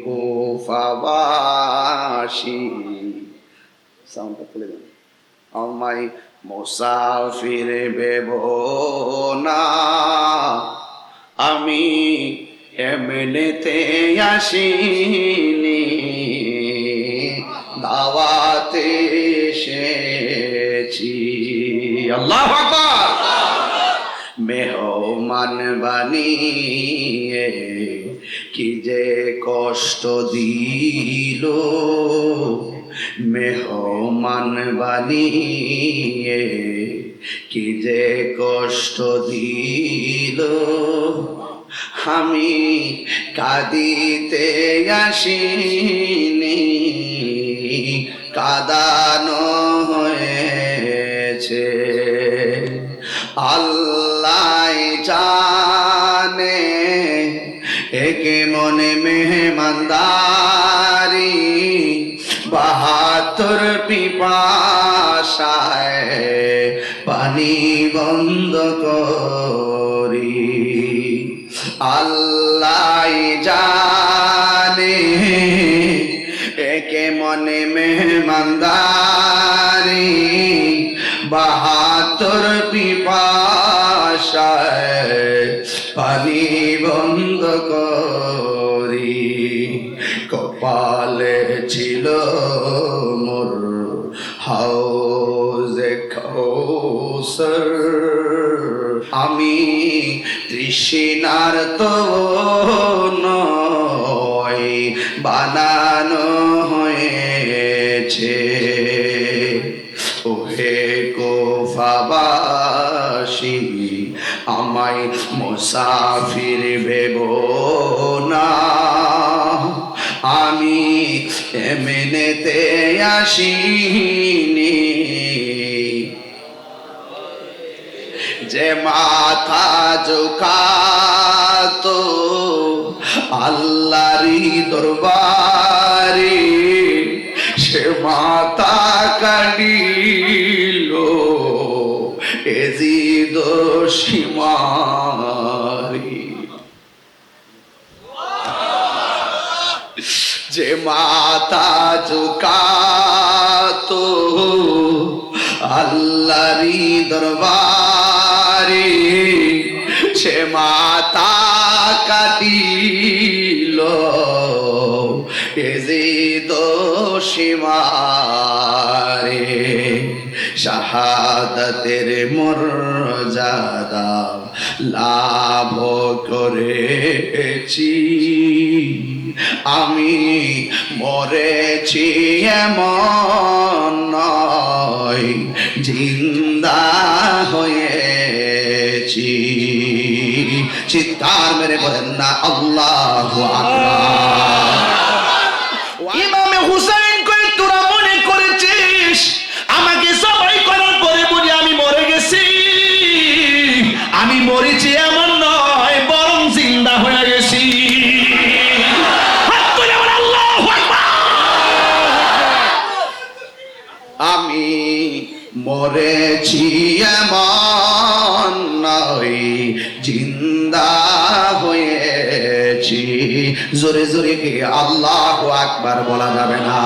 কুফাবাসী সাউন্ডটা খুলে দেন। আমায় মুসাফির ভেব না, আমি এমনিতে আসিনি, দাওয়াতে এসেছি। আল্লাহু আকবার। মেহমান বানিয়ে কি যে কষ্ট দিল, মেহমান বানিয়ে কি যে কষ্ট দিল, আমি কাঁদিতে আসিনি, কাঁদানো হয়েছে। আল্লাহ জানে একে মনে মেহমানদারি, ৭২ পিপাসায় পানি বন্ধ করি। আল্লাহ জানে একে মনে মেহমানদারি, ৭২ পিপাসায় পানি বন্ধ করি। কপালে ছিল মোর হাউজে কাউসার, আমি তৃষ্ণার তো নয়, বানানো হয়েছে। ওহে কুফাবাসী, আমায় মুসাফির ভেব না, আমি এমনিতে আসিনি। যে মাথা ঝুঁকাতো আল্লাহরই দরবারে, সে মাথা কাটিল এজিদ সীমারি। যে মাথা ঝুঁকাতো আল্লাহরই দরবারে, সে মাথা কাটিল এজিদ সীমারে। শাহাদাতের মর্যাদা লাভ করেছি, আমি মরেছি এমন নয়, জিন্দা হয়েছি। চিৎকার মেরে বলেন না আল্লাহু আকবার। ইমামে হুসাইন কই তোরা মনে করেছিস আমাকে সবাই করার পরে বলি আমি মরে গেছি? আমি মরেছি এমন নয়, বরং জিন্দা হয়ে গেছি। আমি মরেছি এমন নয়, জিন্দা হয়েছি। জোরে জোরে কি আল্লাহু আকবার বলা যাবে না?